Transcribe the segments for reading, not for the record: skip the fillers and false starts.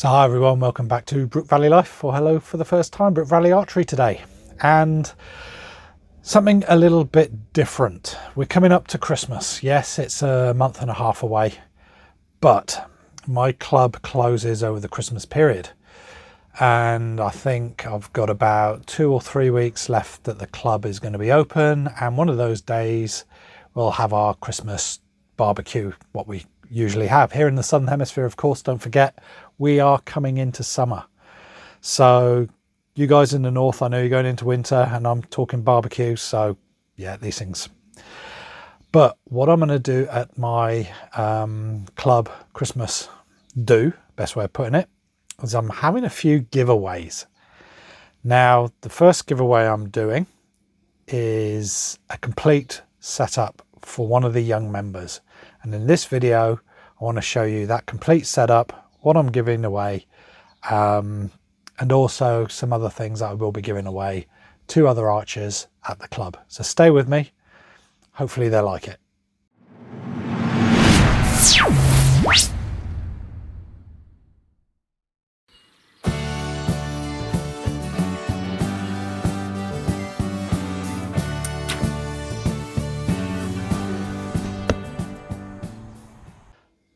So hi everyone, welcome back to Brookvalleylife, or hello for the first time, Brookvalley Archery today. And something a little bit different. We're coming up to Christmas. Yes, it's a month and a half away, but my club closes over the Christmas period. And I think I've got about 2 or 3 weeks left that the club is going to be open. And one of those days we'll have our Christmas barbecue, what we usually have here in the Southern Hemisphere. Of course, don't forget, we are coming into summer. So you guys in the north, I know you're going into winter, and I'm talking barbecue. So yeah, these things. But what I'm going to do at my club Christmas best way of putting it, is I'm having a few giveaways. Now, the first giveaway I'm doing is a complete setup for one of the young members. And in this video, I want to show you that complete setup, what I'm giving away, and also some other things that I will be giving away to other archers at the club. So stay with me. Hopefully they like it.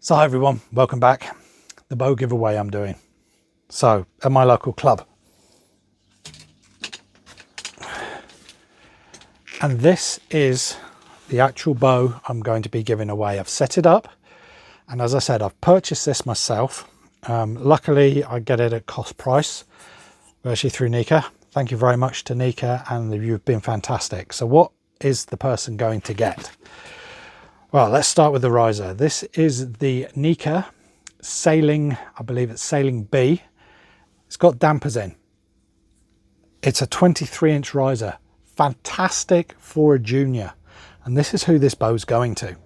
So hi everyone, welcome back. The bow giveaway I'm doing. So at my local club. And this is the actual bow I'm going to be giving away. I've set it up, and as I said, I've purchased this myself. Luckily I get it at cost price, virtually through Nika. Thank you very much to Nika, and you've been fantastic. So what is the person going to get? Well, let's start with the riser. This is the Nika Sailing, I believe it's Sailing B. It's got dampers in. It's a 23-inch riser. Fantastic for a junior. And this is who this bow's going to.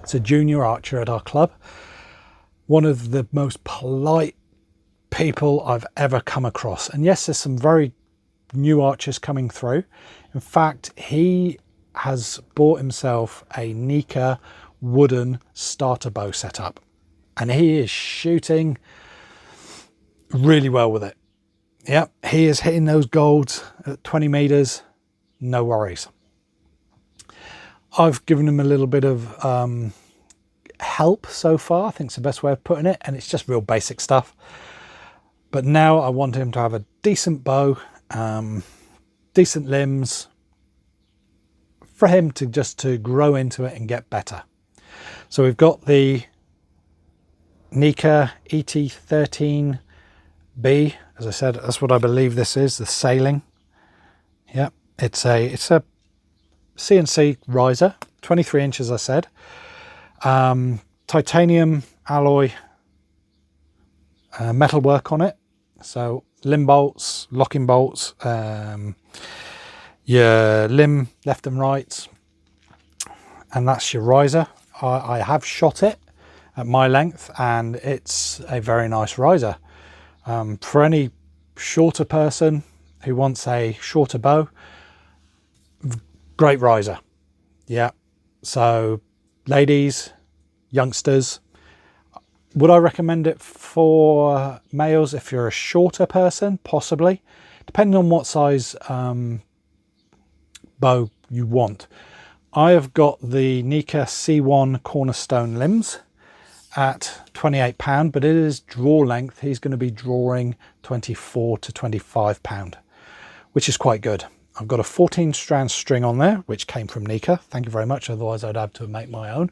It's a junior archer at our club. One of the most polite people I've ever come across. And yes, there's some very new archers coming through. In fact, he has bought himself a Nika wooden starter bow setup, and he is shooting really well with it. Yep, he is hitting those golds at 20 meters, no worries. I've given him a little bit of help so far, I think it's the best way of putting it, and it's just real basic stuff. But now I want him to have a decent bow, decent limbs, for him to just to grow into it and get better. So we've got the Nika ET13B, as I said, that's what I believe this is, the Sailing. Yeah, it's a CNC riser, 23 inches, I said. Titanium alloy metalwork on it. So limb bolts, locking bolts, your limb left and right, and that's your riser. I have shot it at my length, and it's a very nice riser. For any shorter person who wants a shorter bow, great riser. Yeah, so ladies, youngsters, would I recommend it for males? If you're a shorter person, possibly, depending on what size bow you want. I have got the Nika C1 cornerstone limbs at £28, but it is draw length. He's going to be drawing 24 to 25 pound, which is quite good. I've got a 14 strand string on there, which came from Nika. Thank you very much. Otherwise I'd have to make my own.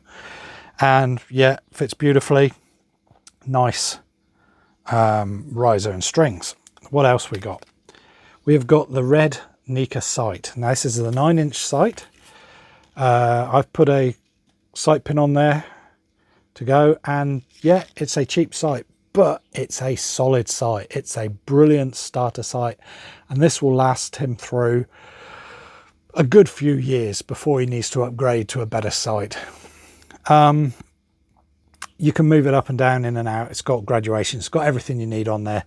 And yeah, fits beautifully. Nice riser and strings. What else we got? We have got the red Nika sight. Now this is a 9-inch sight. I've put a sight pin on there to go, and yeah, it's a cheap sight, but it's a solid sight. It's a brilliant starter sight, and this will last him through a good few years before he needs to upgrade to a better sight. You can move it up and down, in and out. It's got graduation, it's got everything you need on there,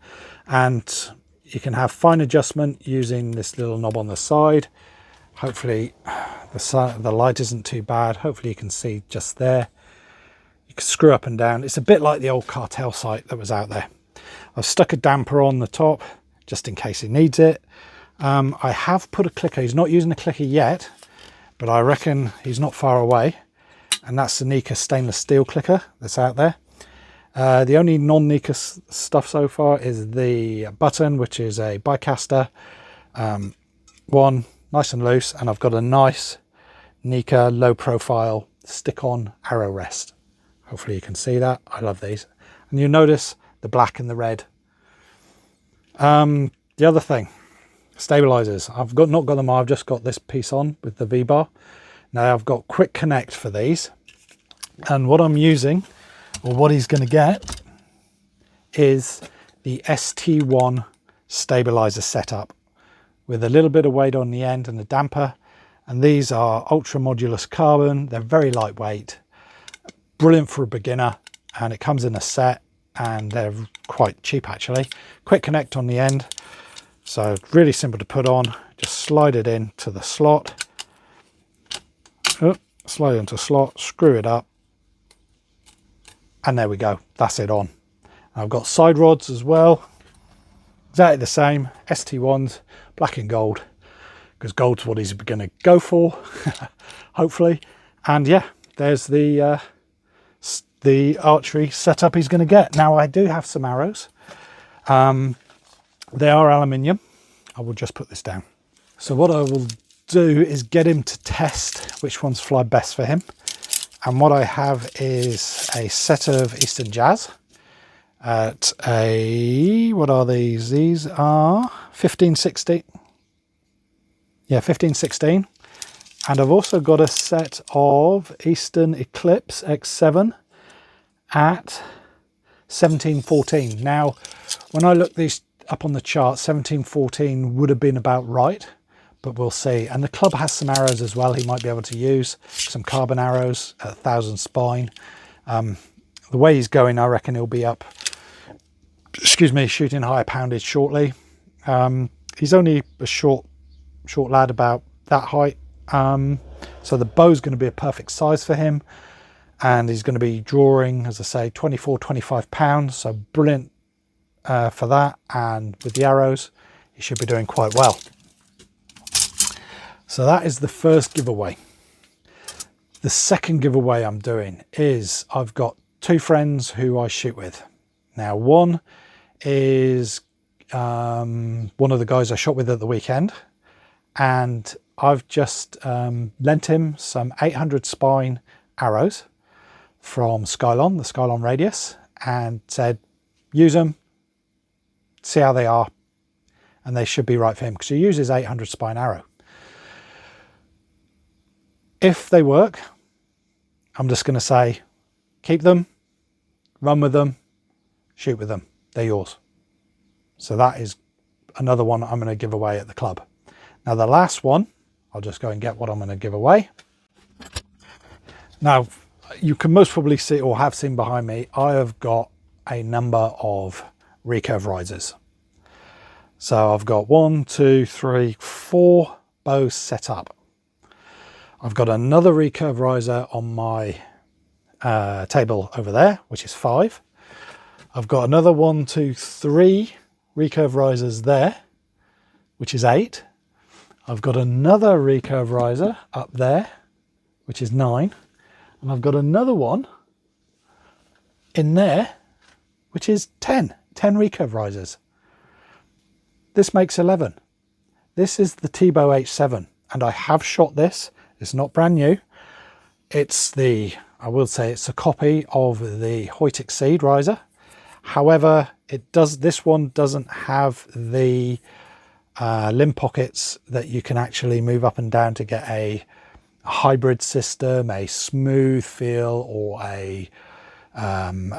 and you can have fine adjustment using this little knob on the side. Hopefully the light isn't too bad. Hopefully you can see just there. You can screw up and down. It's a bit like the old cartel sight that was out there. I've stuck a damper on the top just in case he needs it. I have put a clicker. He's not using a clicker yet, but I reckon he's not far away. And that's the Nika stainless steel clicker that's out there. The only non-Nika stuff so far is the button, which is a bicaster one, nice and loose, and I've got a nice Nika low profile stick-on arrow rest. Hopefully you can see that. I love these. And you'll notice the black and the red. The other thing, stabilizers. I've not got them. I've just got this piece on with the V-bar. Now I've got quick connect for these, and what I'm using, or what he's going to get, is the ST1 stabilizer setup with a little bit of weight on the end and a damper. And these are ultra modulus carbon. They're very lightweight, brilliant for a beginner, and it comes in a set, and they're quite cheap actually. Quick connect on the end, so really simple to put on. Just slide it into the slot. Slide it into the slot, screw it up, and there we go. That's it on. I've got side rods as well, exactly the same, ST1s, black and gold, because gold's what he's going to go for, hopefully. And yeah, there's the archery setup he's going to get. Now I do have some arrows. They are aluminium. I will just put this down. So what I will do is get him to test which ones fly best for him. And what I have is a set of Eastern Jazz at a, what are these? These are 1560. Yeah, 1516. And I've also got a set of Eastern Eclipse X7 at 1714. Now, when I looked these up on the chart, 1714 would have been about right, but we'll see. And the club has some arrows as well he might be able to use, some carbon arrows at 1000 spine. The way he's going, I reckon he'll be up, excuse me, shooting higher poundage shortly. He's only a short lad, about that height. So the bow's going to be a perfect size for him. And he's going to be drawing, as I say, 24, 25 pounds. So brilliant for that. And with the arrows, he should be doing quite well. So that is the first giveaway. The second giveaway I'm doing is I've got two friends who I shoot with. Now, one is one of the guys I shot with at the weekend, and I've just lent him some 800 spine arrows from Skylon, the Skylon Radius, and said, use them, see how they are, and they should be right for him because he uses 800 spine arrow. If they work, I'm just going to say, keep them, run with them, shoot with them. They're yours. So that is another one I'm going to give away at the club. Now the last one, I'll just go and get what I'm going to give away. Now, you can most probably see or have seen behind me, I have got a number of recurve risers. So I've got 1, 2, 3, 4 bows set up. I've got another recurve riser on my table over there, which is 5. I've got another 1, 2, 3 recurve risers there, which is 8. I've got another recurve riser up there, which is 9. And I've got another one in there, which is 10 recurve risers. This makes 11. This is the T-Bow H7, and I have shot this. It's not brand new. It's the, I will say it's a copy of the Hoyt Exceed riser. However, this one doesn't have the limb pockets that you can actually move up and down to get a hybrid system, a smooth feel, or a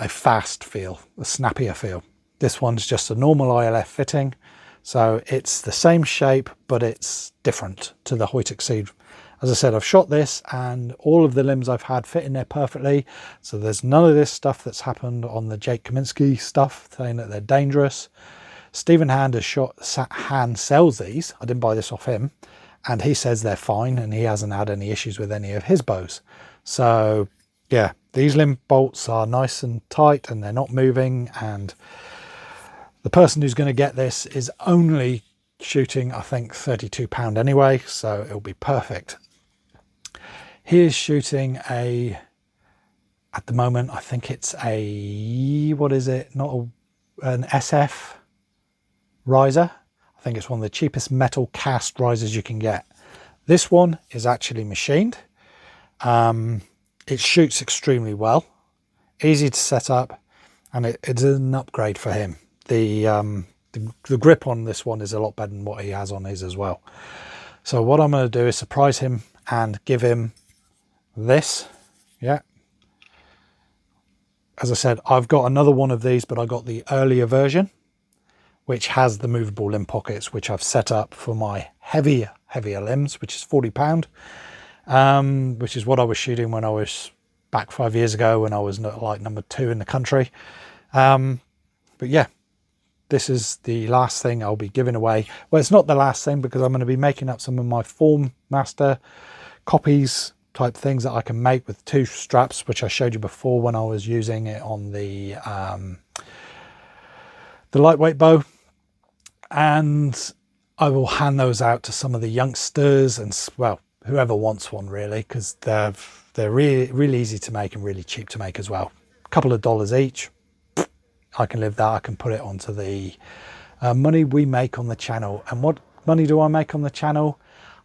fast feel, a snappier feel. This one's just a normal ILF fitting, so it's the same shape, but it's different to the Hoyt Exceed. As I said, I've shot this and all of the limbs I've had fit in there perfectly. So there's none of this stuff that's happened on the Jake Kaminsky stuff, saying that they're dangerous. Stephen Hand has shot, Hand sells these. I didn't buy this off him. And he says they're fine and he hasn't had any issues with any of his bows. So yeah, these limb bolts are nice and tight and they're not moving. And The person who's going to get this is only shooting, I think, £32 anyway, so it'll be perfect. He is shooting at the moment, I think it's what is it? Not an SF riser. I think it's one of the cheapest metal cast risers you can get. This one is actually machined. It shoots extremely well, easy to set up, and it's an upgrade for him. The grip on this one is a lot better than what he has on his as well. So what I'm going to do is surprise him and give him this. Yeah. As I said, I've got another one of these, but I got the earlier version, which has the movable limb pockets, which I've set up for my heavier limbs, which is £40, which is what I was shooting when I was back 5 years ago, when I was like number 2 in the country. But yeah, this is the last thing I'll be giving away. Well, it's not the last thing, because I'm going to be making up some of my Form Master copies type things that I can make with 2 straps, which I showed you before when I was using it on the lightweight bow, and I will hand those out to some of the youngsters and, well, whoever wants one really, because they're really easy to make and really cheap to make as well. A couple of dollars each, I can live that. I can put it onto the money we make on the channel. And what money do I make on the channel?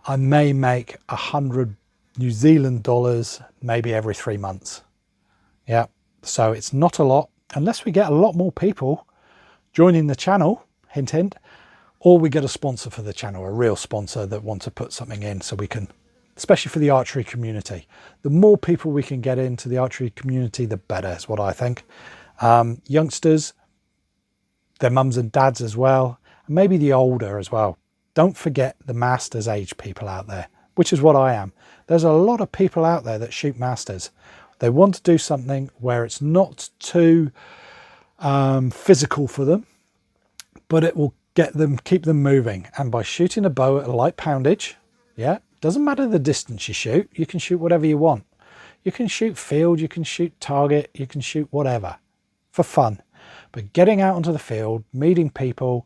I may make 100 New Zealand dollars maybe every 3 months. Yeah, so it's not a lot, unless we get a lot more people joining the channel, hint hint, or we get a sponsor for the channel, a real sponsor that wants to put something in, so we can, especially for the archery community. The more people we can get into the archery community, the better, is what I think. Youngsters, their mums and dads as well, and maybe the older as well. Don't forget the masters age people out there, which is what I am. There's a lot of people out there that shoot masters. They want to do something where it's not too physical for them, but it will keep them moving. And by shooting a bow at a light poundage, yeah, doesn't matter the distance you shoot, you can shoot whatever you want. You can shoot field, you can shoot target, you can shoot whatever for fun. But getting out onto the field, meeting people,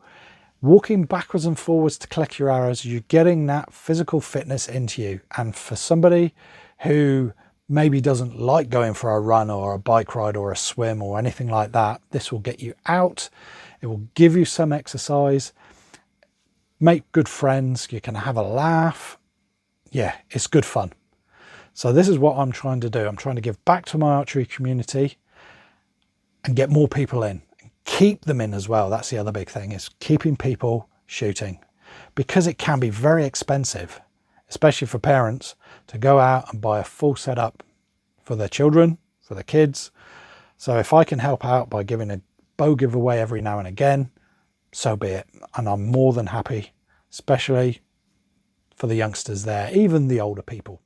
walking backwards and forwards to collect your arrows, you're getting that physical fitness into you. And for somebody who maybe doesn't like going for a run or a bike ride or a swim or anything like that, this will get you out. It will give you some exercise, make good friends, you can have a laugh. Yeah, it's good fun. So this is what I'm trying to do. I'm trying to give back to my archery community and get more people in. Keep them in as well. That's the other big thing, is keeping people shooting, because it can be very expensive, especially for parents, to go out and buy a full setup for their children, for their kids. So if I can help out by giving a bow giveaway every now and again, so be it. And I'm more than happy, especially for the youngsters there, even the older people.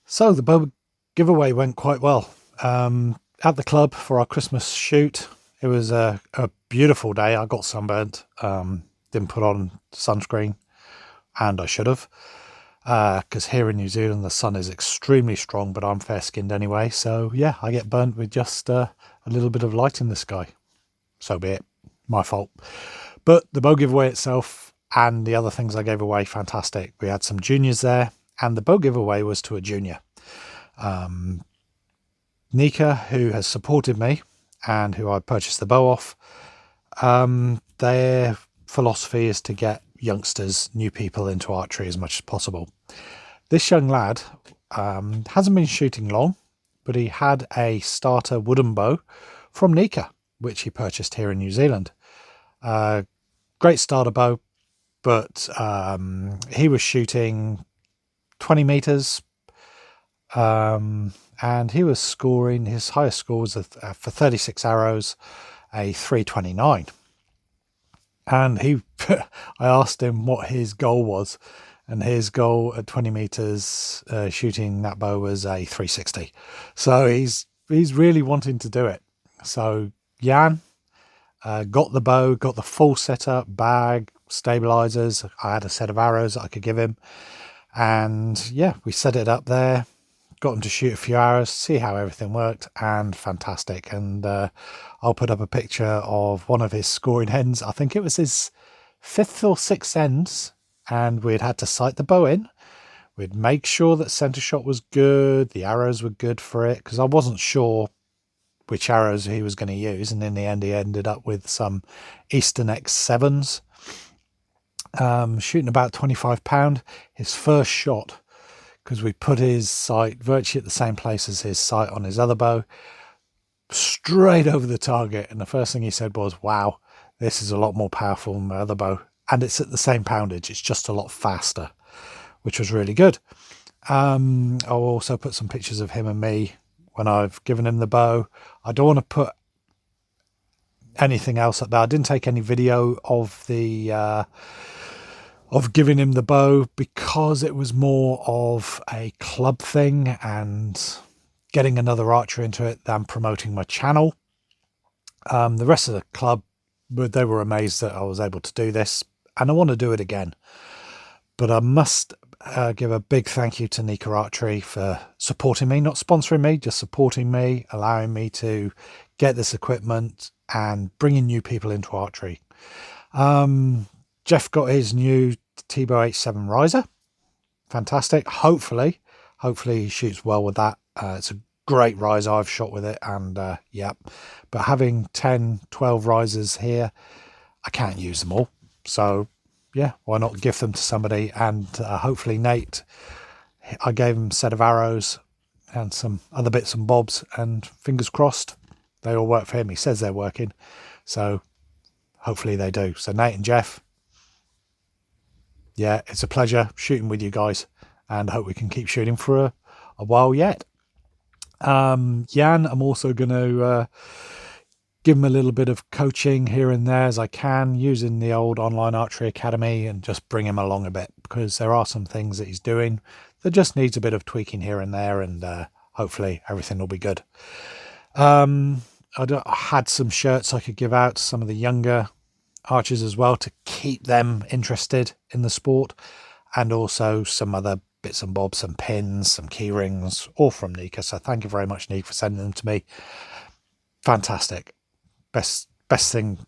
So the bow giveaway went quite well. At the club for our Christmas shoot, it was a beautiful day. I got sunburned, didn't put on sunscreen, and I should have, because here in New Zealand the sun is extremely strong, but I'm fair skinned anyway, so yeah, I get burnt with just a little bit of light in the sky. So be it, my fault. But the bow giveaway itself and the other things I gave away, fantastic. We had some juniors there, and the bow giveaway was to a junior. Nika, who has supported me and who I purchased the bow off, their philosophy is to get youngsters, new people into archery as much as possible. This young lad hasn't been shooting long, but he had a starter wooden bow from Nika, which he purchased here in New Zealand. Great starter bow, but he was shooting 20 meters, and he was scoring, his highest score was for 36 arrows, a 329. And I asked him what his goal was, and his goal at 20 meters shooting that bow was a 360. So he's really wanting to do it. So Jan got the bow, got the full setup, bag, stabilizers. I had a set of arrows that I could give him, and yeah, we set it up there. got him to shoot a few arrows, see how everything worked, and fantastic. And I'll put up a picture of one of his scoring hens. I think it was his 5th or 6th hens, and we'd had to sight the bow in. We'd make sure that center shot was good, the arrows were good for it, because I wasn't sure which arrows he was going to use, and in the end he ended up with some Eastern X7s, shooting about 25 pound. His first shot, because we put his sight virtually at the same place as his sight on his other bow, straight over the target, and the first thing he said was, wow, this is a lot more powerful than my other bow, and it's at the same poundage, it's just a lot faster, which was really good. I'll also put some pictures of him and me when I've given him the bow. I don't want to put anything else up there. I didn't take any video of the of giving him the bow, because it was more of a club thing and getting another archer into it than promoting my channel. The rest of the club, they were amazed that I was able to do this, and I want to do it again. But I must give a big thank you to Nika Archery for supporting me, not sponsoring me, just supporting me, allowing me to get this equipment and bringing new people into archery. Jeff got his new T-Bow H7 riser. Fantastic. Hopefully he shoots well with that. It's a great riser. I've shot with it, and yeah, but having 10, 12 risers here, I can't use them all. So yeah, why not give them to somebody? And hopefully Nate, I gave him a set of arrows and some other bits and bobs, and fingers crossed they all work for him. He says they're working, so hopefully they do. So Nate and Jeff, yeah, it's a pleasure shooting with you guys, and hope we can keep shooting for a while yet. Jan, I'm also going to give him a little bit of coaching here and there as I can, using the old online archery academy, and just bring him along a bit, because there are some things that he's doing that just needs a bit of tweaking here and there, and hopefully everything will be good. I had some shirts I could give out to some of the younger archers as well, to keep them interested in the sport, and also some other bits and bobs, some pins, some key rings, all from Nika. So thank you very much, Nika, for sending them to me. Fantastic. Best thing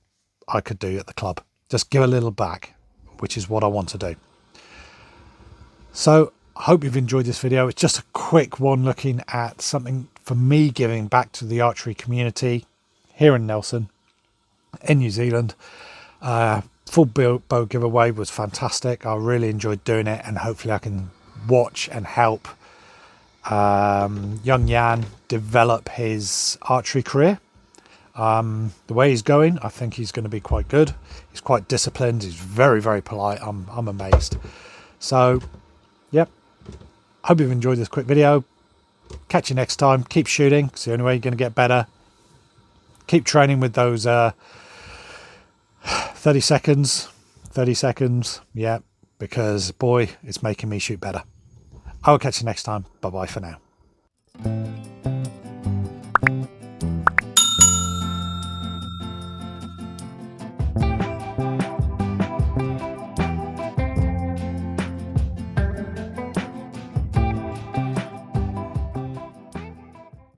I could do at the club. Just give a little back, which is what I want to do. So I hope you've enjoyed this video. It's just a quick one looking at something for me giving back to the archery community here in Nelson, in New Zealand. Full bow giveaway was fantastic. I really enjoyed doing it, and hopefully I can watch and help young Jan develop his archery career. The way he's going, I think he's going to be quite good. He's quite disciplined. He's very, very polite. I'm amazed. So, yep. Hope you've enjoyed this quick video. Catch you next time. Keep shooting. It's the only way you're going to get better. Keep training with those 30 seconds. Yeah, because boy, it's making me shoot better. I will catch you next time. Bye bye for now.